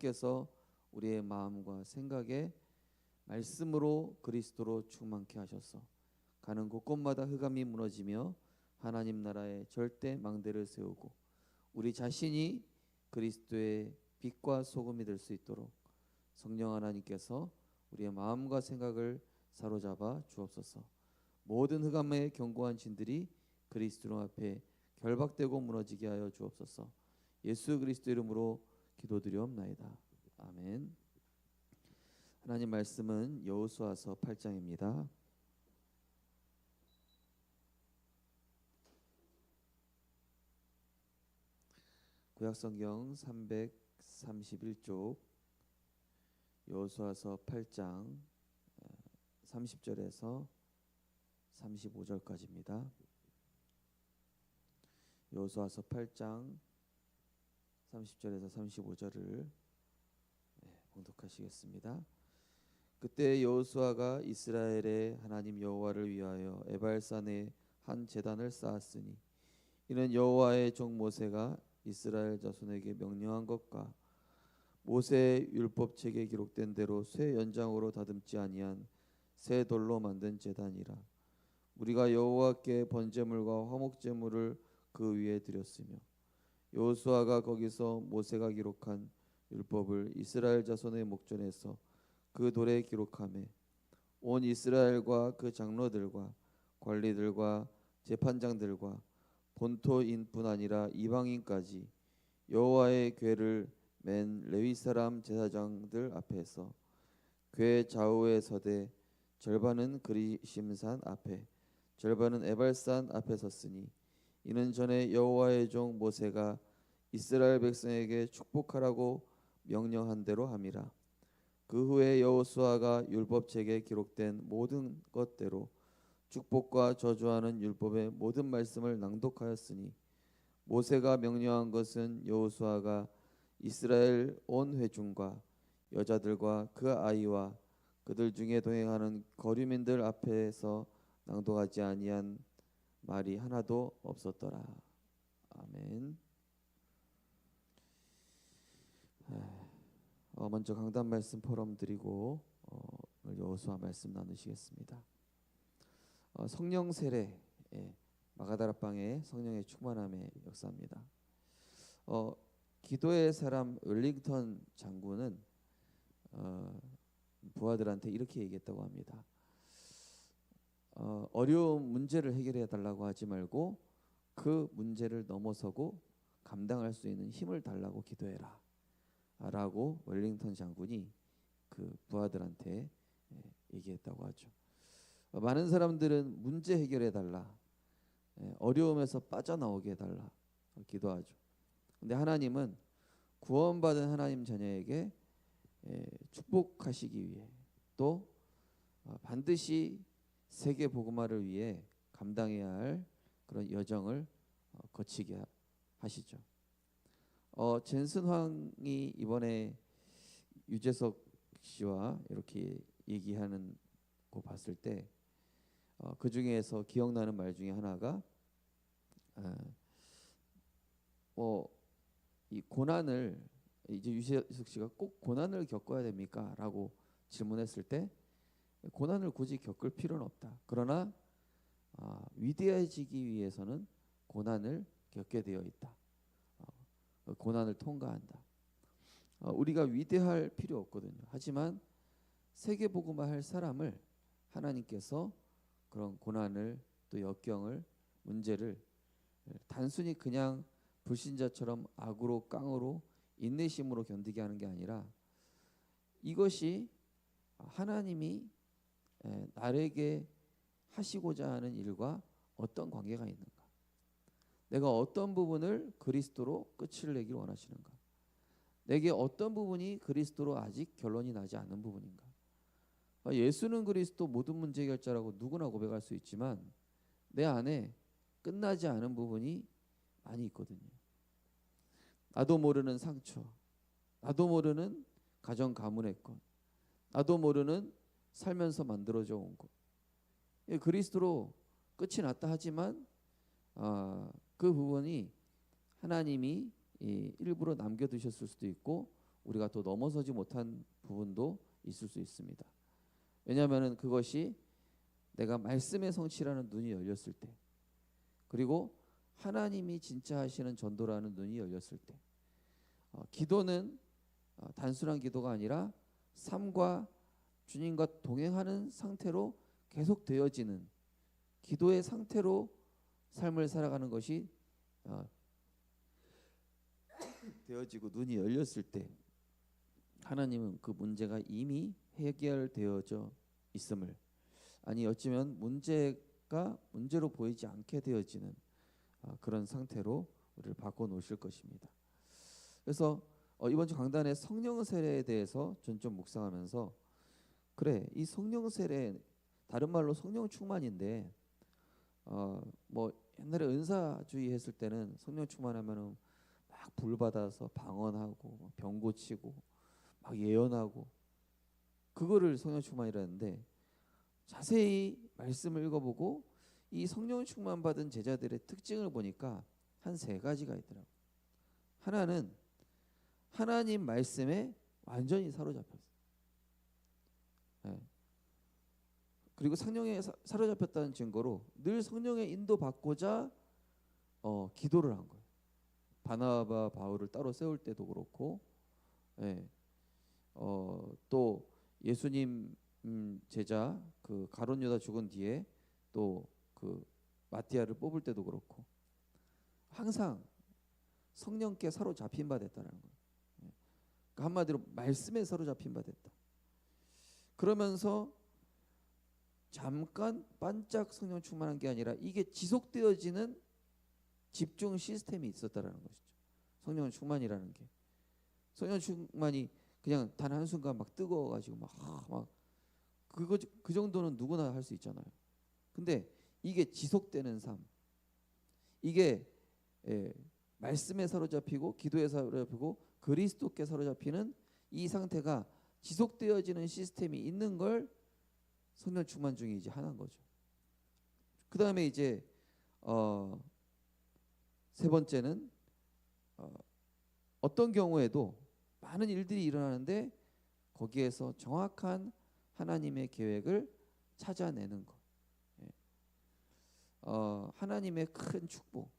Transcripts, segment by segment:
하나님께서 우리의 마음과 생각에 말씀으로 그리스도로 충만케 하셔서 가는 곳곳마다 흑암이 무너지며 하나님 나라의 절대 망대를 세우고 우리 자신이 그리스도의 빛과 소금이 될 수 있도록 성령 하나님께서 우리의 마음과 생각을 사로잡아 주옵소서. 모든 흑암의 견고한 진들이 그리스도 앞에 결박되고 무너지게 하여 주옵소서. 예수 그리스도 이름으로 기도드리옵나이다. 아멘. 하나님 말씀은 여호수아서 8장입니다. 구약성경 331쪽 여호수아서 8장 30절에서 35절까지입니다. 여호수아서 8장 30절에서 35절을 봉독하시겠습니다. 그때 여호수아가 이스라엘의 하나님 여호와를 위하여 에발산에 한 제단을 쌓았으니 이는 여호와의 종 모세가 이스라엘 자손에게 명령한 것과 모세의 율법책에 기록된 대로 쇠 연장으로 다듬지 아니한 새 돌로 만든 제단이라. 우리가 여호와께 번제물과 화목제물을 그 위에 드렸으며 여호수아가 거기서 모세가 기록한 율법을 이스라엘 자손의 목전에서 그 돌에 기록하매 온 이스라엘과 그 장로들과 관리들과 재판장들과 본토인뿐 아니라 이방인까지 여호와의 궤를 맨 레위 사람 제사장들 앞에서 궤 좌우에 서되 절반은 그리심산 앞에 절반은 에발산 앞에 섰으니 이는 전에 여호와의 종 모세가 이스라엘 백성에게 축복하라고 명령한 대로 함이라. 그 후에 여호수아가 율법책에 기록된 모든 것대로 축복과 저주하는 율법의 모든 말씀을 낭독하였으니 모세가 명령한 것은 여호수아가 이스라엘 온 회중과 여자들과 그 아이와 그들 중에 동행하는 거류민들 앞에서 낭독하지 아니한 말이 하나도 없었더라. 아멘. 먼저 강단 말씀 포럼 드리고 오늘 여호수아 말씀 나누시겠습니다. 성령 세례, 마가다락방의 성령의 충만함의 역사입니다. 기도의 사람 웰링턴 장군은 부하들한테 이렇게 얘기했다고 합니다. 어려운 문제를 해결해 달라고 하지 말고 그 문제를 넘어서고 감당할 수 있는 힘을 달라고 기도해라 라고 웰링턴 장군이 그 부하들한테 얘기했다고 하죠. 많은 사람들은 문제 해결해 달라, 어려움에서 빠져나오게 해달라 기도하죠. 근데 하나님은 구원받은 하나님 자녀에게 축복하시기 위해 또 반드시 세계 복음화를 위해 감당해야 할 그런 여정을 거치게 하시죠. 젠슨 황이 이번에 유재석 씨와 이렇게 얘기하는 거 봤을 때 그 중에서 기억나는 말 중에 하나가 이 고난을 이제 유재석 씨가 꼭 고난을 겪어야 됩니까? 라고 질문했을 때 고난을 굳이 겪을 필요는 없다. 그러나 위대해지기 위해서는 고난을 겪게 되어 있다. 고난을 통과한다. 우리가 위대할 필요 없거든요. 하지만 세계 복음화 할 사람을 하나님께서 그런 고난을 또 역경을 문제를 단순히 그냥 불신자처럼 악으로 깡으로 인내심으로 견디게 하는 게 아니라 이것이 하나님이 나에게 하시고자 하는 일과 어떤 관계가 있는가, 내가 어떤 부분을 그리스도로 끝을 내길 원하시는가, 내게 어떤 부분이 그리스도로 아직 결론이 나지 않은 부분인가. 예수는 그리스도 모든 문제 해결자라고 누구나 고백할 수 있지만 내 안에 끝나지 않은 부분이 많이 있거든요. 나도 모르는 상처, 나도 모르는 가정 가문의 것, 나도 모르는 살면서 만들어져 온 것. 그리스도로 끝이 났다 하지만 그 부분이 하나님이 일부러 남겨두셨을 수도 있고 우리가 또 넘어서지 못한 부분도 있을 수 있습니다. 왜냐하면 그것이 내가 말씀의 성취라는 눈이 열렸을 때, 그리고 하나님이 진짜 하시는 전도라는 눈이 열렸을 때, 기도는 단순한 기도가 아니라 삶과 주님과 동행하는 상태로 계속 되어지는 기도의 상태로 삶을 살아가는 것이 되어지고 눈이 열렸을 때 하나님은 그 문제가 이미 해결되어져 있음을, 아니 어쩌면 문제가 문제로 보이지 않게 되어지는 그런 상태로 우리를 바꿔놓으실 것입니다. 그래서 이번 주 강단의 성령 세례에 대해서 전 좀 묵상하면서, 그래, 이 성령 세례 다른 말로 성령 충만인데 뭐 옛날에 은사주의 했을 때는 성령 충만하면은 막 불 받아서 방언하고 병 고치고 막 예언하고 그거를 성령 충만이라는데, 자세히 말씀을 읽어보고 이 성령 충만 받은 제자들의 특징을 보니까 한 세 가지가 있더라고요. 하나는 하나님 말씀에 완전히 사로잡혔어요. 네. 그리고 성령에 사로잡혔다는 증거로 늘 성령의 인도 받고자 기도를 한 거예요. 바나바 바울을 따로 세울 때도 그렇고, 예. 또 예수님 제자 그 가룟 유다 죽은 뒤에 또 그 마띠아를 뽑을 때도 그렇고 항상 성령께 사로잡힌 바 됐다는 거예요. 그러니까 한마디로 말씀에 사로잡힌 바 됐다. 그러면서 잠깐 반짝 성령 충만한 게 아니라 이게 지속되어지는 집중 시스템이 있었다라는 것이죠. 성령 충만이라는 게, 성령 충만이 그냥 단 한순간 막 뜨거워가지고 막 그 정도는 누구나 할 수 있잖아요. 근데 이게 지속되는 삶, 이게 말씀에 사로잡히고 기도에 사로잡히고 그리스도께 사로잡히는 이 상태가 지속되어지는 시스템이 있는 걸 성령 충만 중에 이제 하나인 거죠. 그 다음에 이제 세 번째는 어떤 경우에도 많은 일들이 일어나는데 거기에서 정확한 하나님의 계획을 찾아내는 것. 하나님의 큰 축복,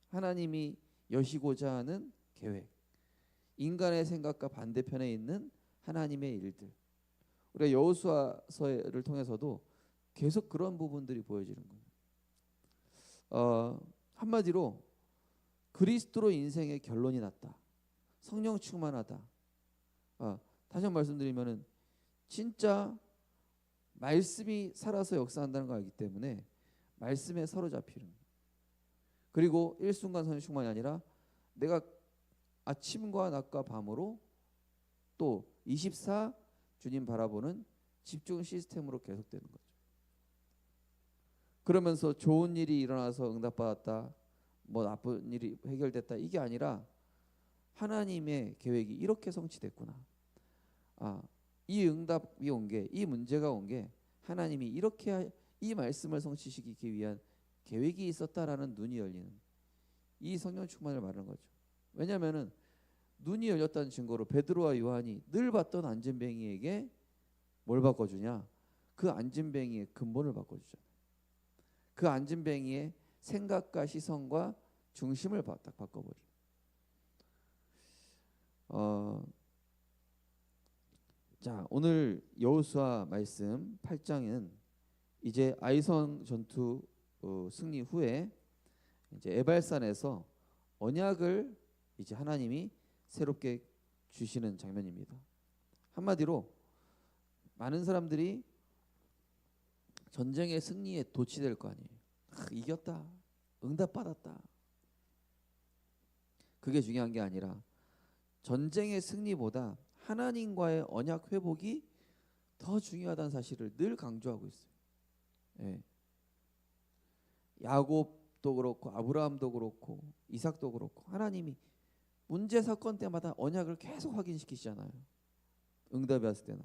하나님이 여시고자 하는 계획, 인간의 생각과 반대편에 있는 하나님의 일들. 우리가 여호수아서를 통해서도 계속 그런 부분들이 보여지는 거예요. 한마디로 그리스도로 인생의 결론이 났다. 성령 충만하다. 다시 한번 말씀드리면은 진짜 말씀이 살아서 역사한다는 걸 알기 때문에 말씀에 사로잡히는, 그리고 일순간 성령 충만이 아니라 내가 아침과 낮과 밤으로 또 24 주님 바라보는 집중 시스템으로 계속되는 거죠. 그러면서 좋은 일이 일어나서 응답받았다, 뭐 나쁜 일이 해결됐다, 이게 아니라 하나님의 계획이 이렇게 성취됐구나. 이 응답이 온 게, 이 문제가 온 게 하나님이 이렇게 이 말씀을 성취시키기 위한 계획이 있었다라는 눈이 열리는 이 성령 충만을 말하는 거죠. 왜냐하면은 눈이 열렸다는 증거로 베드로와 요한이 늘 봤던 안진뱅이에게 뭘 바꿔주냐? 그 안진뱅이의 근본을 바꿔주잖아요. 그 안진뱅이의 생각과 시선과 중심을 딱 바꿔버려. 자, 오늘 여호수아 말씀 8장은 이제 아이성 전투 승리 후에 이제 에발산에서 언약을 이제 하나님이 새롭게 주시는 장면입니다. 한마디로 많은 사람들이 전쟁의 승리에 도취될 거 아니에요. 이겼다, 응답받았다. 그게 중요한 게 아니라 전쟁의 승리보다 하나님과의 언약 회복이 더 중요하다는 사실을 늘 강조하고 있어요. 예. 야곱도 그렇고 아브라함도 그렇고 이삭도 그렇고 하나님이 문제 사건 때마다 언약을 계속 확인시키시잖아요. 응답이 왔을 때는.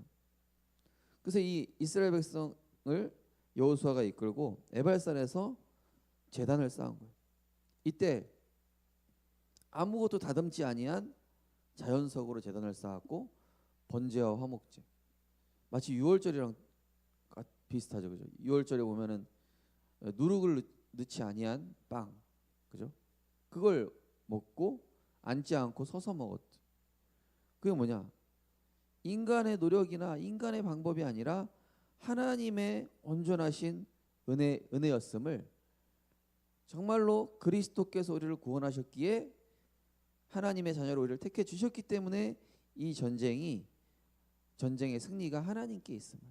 그래서 이 이스라엘 백성을 여호수아가 이끌고 에발산에서 제단을 쌓은 거예요. 이때 아무것도 다듬지 아니한 자연석으로 제단을 쌓았고 번제와 화목제, 마치 유월절이랑 비슷하죠, 그죠? 유월절에 보면은 누룩을 넣지 아니한 빵, 그죠? 그걸 먹고 앉지 않고 서서 먹었죠. 그게 뭐냐? 인간의 인간의 방법이 아니라 하나님의 온전하신 은혜였음을, 정말로 그리스도께서 우리를 구원하셨기에 하나님의 자녀로 우리를 택해 주셨기 때문에 이 전쟁의 승리가 하나님께 있음을,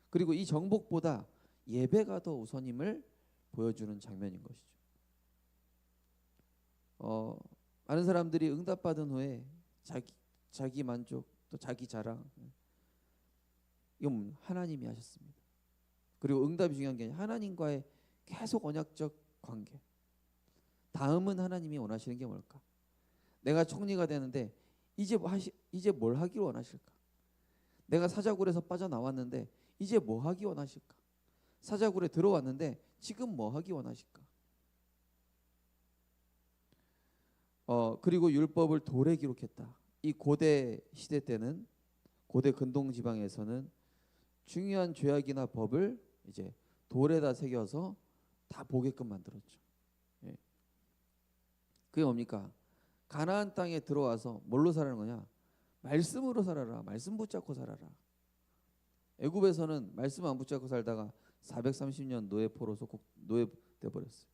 그리고 이 정복보다 예배가 더 우선임을 보여주는 장면인 것이죠. 많은 사람들이 응답받은 후에 자기 만족 또 자기 자랑, 이건 하나님이 하셨습니다. 그리고 응답이 중요한 게 아니라 하나님과의 계속 언약적 관계. 다음은 하나님이 원하시는 게 뭘까? 내가 총리가 되는데 이제 뭘 하기를 원하실까? 내가 사자굴에서 빠져나왔는데 이제 뭐 하기 원하실까? 사자굴에 들어왔는데 지금 뭐 하기 원하실까? 그리고 율법을 돌에 기록했다. 이 고대 시대 때는, 고대 근동 지방에서는 중요한 죄악이나 법을 이제 돌에다 새겨서 다 보게끔 만들었죠. 예. 그게 뭡니까? 가나안 땅에 들어와서 뭘로 살아는 거냐? 말씀으로 살아라. 말씀 붙잡고 살아라. 애굽에서는 말씀 안 붙잡고 살다가 430년 노예포로서 노예돼 버렸어요.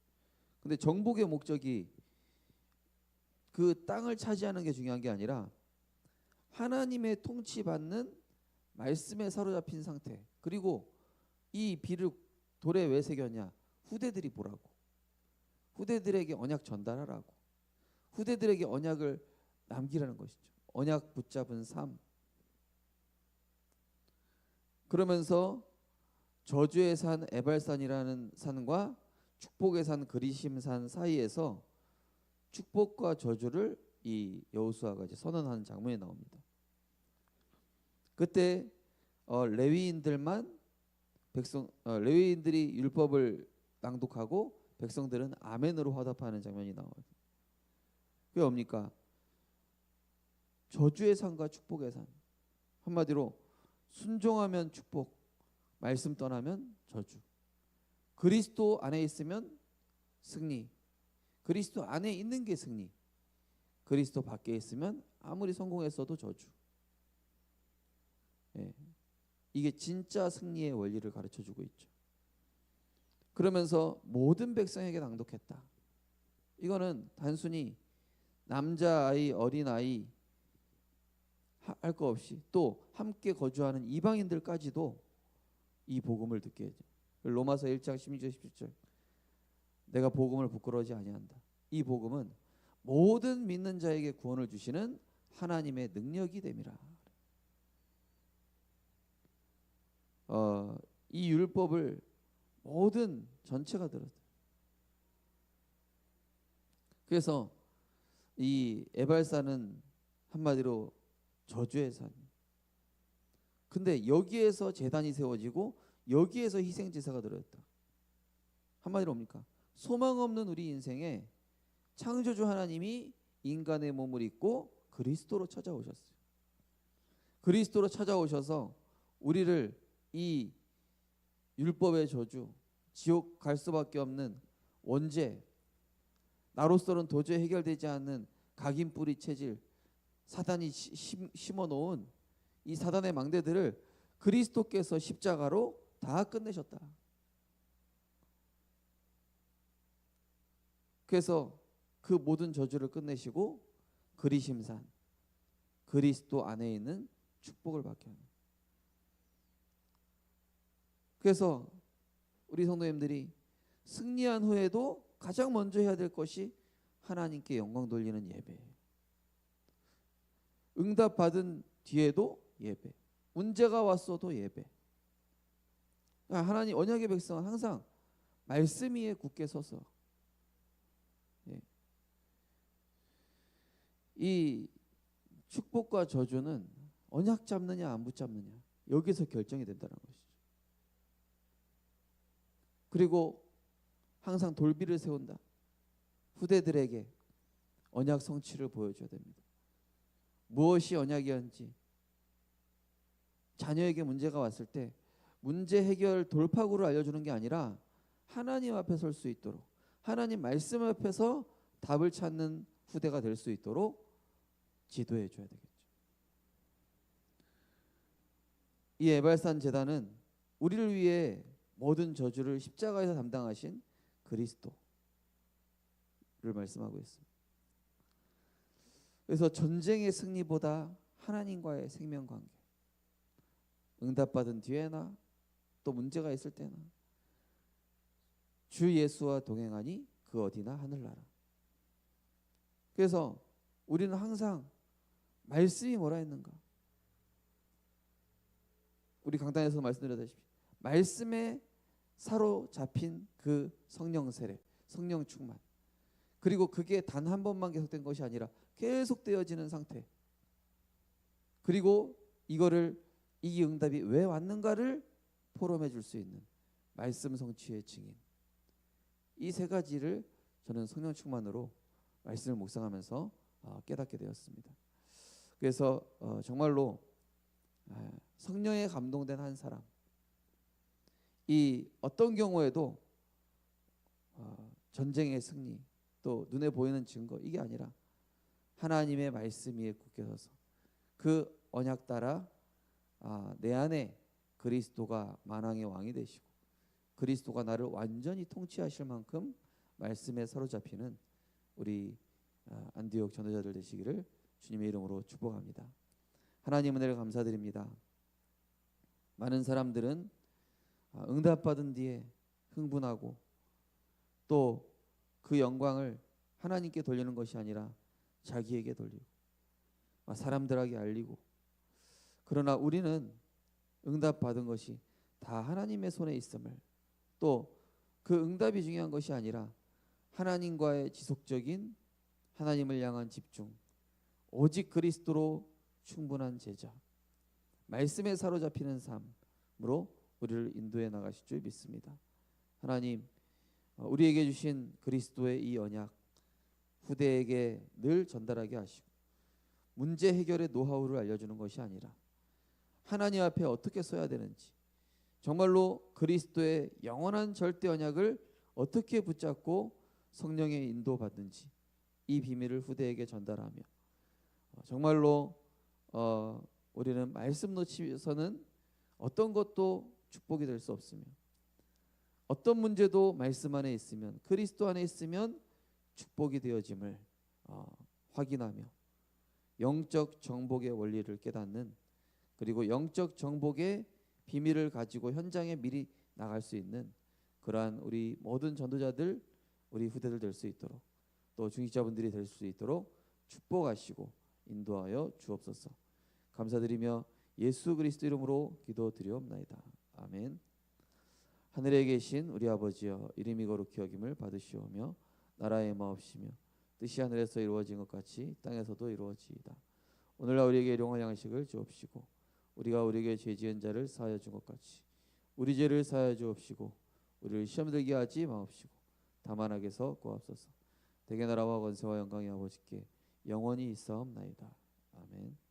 근데 정복의 목적이 그 땅을 차지하는 게 중요한 게 아니라 하나님의 통치받는 말씀에 사로잡힌 상태. 그리고 이 비를 돌에 왜 새겼냐? 후대들이 보라고. 후대들에게 언약 전달하라고. 후대들에게 언약을 남기라는 것이죠. 언약 붙잡은 삶. 그러면서 저주의 산 에발산이라는 산과 축복의 산 그리심산 사이에서 축복과 저주를 이 여호수아가 이제 선언하는 장면이 나옵니다. 그때 레위인들이 율법을 낭독하고 백성들은 아멘으로 화답하는 장면이 나와요. 그게 뭡니까? 저주의 산과 축복의 산. 한마디로 순종하면 축복, 말씀 떠나면 저주. 그리스도 안에 있으면 승리. 그리스도 안에 있는 게 승리. 그리스도 밖에 있으면 아무리 성공했어도 저주. 예. 이게 진짜 승리의 원리를 가르쳐주고 있죠. 그러면서 모든 백성에게 낭독했다. 이거는 단순히 남자아이, 어린아이 할 거 없이 또 함께 거주하는 이방인들까지도 이 복음을 듣게 해줘. 로마서 1장 16절 17절, 내가 복음을 부끄러워하지 아니한다. 이 복음은 모든 믿는 자에게 구원을 주시는 하나님의 능력이 됨이라. 이 율법을 모든 전체가 들었다. 그래서 이 에발산은 한마디로 저주의 산. 근데 여기에서 제단이 세워지고 여기에서 희생 제사가 들어있다. 한마디로 뭡니까? 소망 없는 우리 인생에 창조주 하나님이 인간의 몸을 입고 그리스도로 찾아오셨어요. 그리스도로 찾아오셔서 우리를 이 율법의 저주, 지옥 갈 수밖에 없는 원죄, 나로서는 도저히 해결되지 않는 각인뿌리 체질, 사단이 심어놓은 이 사단의 망대들을 그리스도께서 십자가로 다 끝내셨다. 그래서 그 모든 저주를 끝내시고 그리심산, 그리스도 안에 있는 축복을 받게 하는. 그래서 우리 성도님들이 승리한 후에도 가장 먼저 해야 될 것이 하나님께 영광 돌리는 예배예요. 응답 받은 뒤에도 예배, 문제가 왔어도 예배. 그러니까 하나님 언약의 백성은 항상 말씀 위에 굳게 서서, 예. 이 축복과 저주는 언약 잡느냐 안 붙잡느냐 여기서 결정이 된다는 것이죠. 그리고 항상 돌비를 세운다. 후대들에게 언약 성취를 보여줘야 됩니다. 무엇이 언약이었는지, 자녀에게 문제가 왔을 때 문제 해결 돌파구를 알려주는 게 아니라 하나님 앞에 설 수 있도록, 하나님 말씀 앞에서 답을 찾는 후대가 될 수 있도록 지도해 줘야 되겠죠. 이 에발산 제단은 우리를 위해 모든 저주를 십자가에서 담당하신 그리스도를 말씀하고 있습니다. 그래서 전쟁의 승리보다 하나님과의 생명관계, 응답받은 뒤에나 또 문제가 있을 때나 주 예수와 동행하니 그 어디나 하늘나라. 그래서 우리는 항상 말씀이 뭐라 했는가, 우리 강단에서 말씀드렸다시피 말씀에 사로잡힌 그 성령 세례, 성령 충만, 그리고 그게 단 한 번만 계속된 것이 아니라 계속되어지는 상태, 그리고 이거를 이 응답이 왜 왔는가를 포럼해 줄 수 있는 말씀 성취의 증인, 이 세 가지를 저는 성령 충만으로 말씀을 묵상하면서 깨닫게 되었습니다. 그래서 정말로 성령에 감동된 한 사람, 이 어떤 경우에도 전쟁의 승리, 또 눈에 보이는 증거, 이게 아니라 하나님의 말씀 위에 굳게 서서 그 언약 따라 내 안에 그리스도가 만왕의 왕이 되시고 그리스도가 나를 완전히 통치하실 만큼 말씀에 사로잡히는 우리 안디옥 전도자들 되시기를 주님의 이름으로 축복합니다. 하나님 은혜를 감사드립니다. 많은 사람들은 응답받은 뒤에 흥분하고 또 그 영광을 하나님께 돌리는 것이 아니라 자기에게 돌리고 사람들에게 알리고, 그러나 우리는 응답받은 것이 다 하나님의 손에 있음을, 또 그 응답이 중요한 것이 아니라 하나님과의 지속적인 하나님을 향한 집중, 오직 그리스도로 충분한 제자, 말씀에 사로잡히는 삶으로 우리를 인도해 나가실 줄 믿습니다. 하나님, 우리에게 주신 그리스도의 이 언약 후대에게 늘 전달하게 하시고 문제 해결의 노하우를 알려주는 것이 아니라 하나님 앞에 어떻게 서야 되는지, 정말로 그리스도의 영원한 절대 언약을 어떻게 붙잡고 성령의 인도받는지, 이 비밀을 후대에게 전달하며 정말로 우리는 말씀 놓치서는 어떤 것도 축복이 될 수 없으며, 어떤 문제도 말씀 안에 있으면, 그리스도 안에 있으면 축복이 되어짐을 확인하며 영적 정복의 원리를 깨닫는, 그리고 영적 정복의 비밀을 가지고 현장에 미리 나갈 수 있는 그러한 우리 모든 전도자들, 우리 후대들 될 수 있도록, 또 중직자분들이 될 수 있도록 축복하시고 인도하여 주옵소서. 감사드리며 예수 그리스도 이름으로 기도드리옵나이다. 아멘. 하늘에 계신 우리 아버지여, 이름이 거룩히 여김을 받으시오며 나라의 마옵시며 뜻이 하늘에서 이루어진 것 같이 땅에서도 이루어지이다. 오늘날 우리에게 일용할 양식을 주옵시고 우리가 우리에게 죄 지은 자를 사하여 준 것 같이 우리 죄를 사하여 주옵시고 우리를 시험 들게 하지 마옵시고 다만 악에서 구하옵소서. 대개 나라와 권세와 영광이 아버지께 영원히 있사옵나이다. 아멘.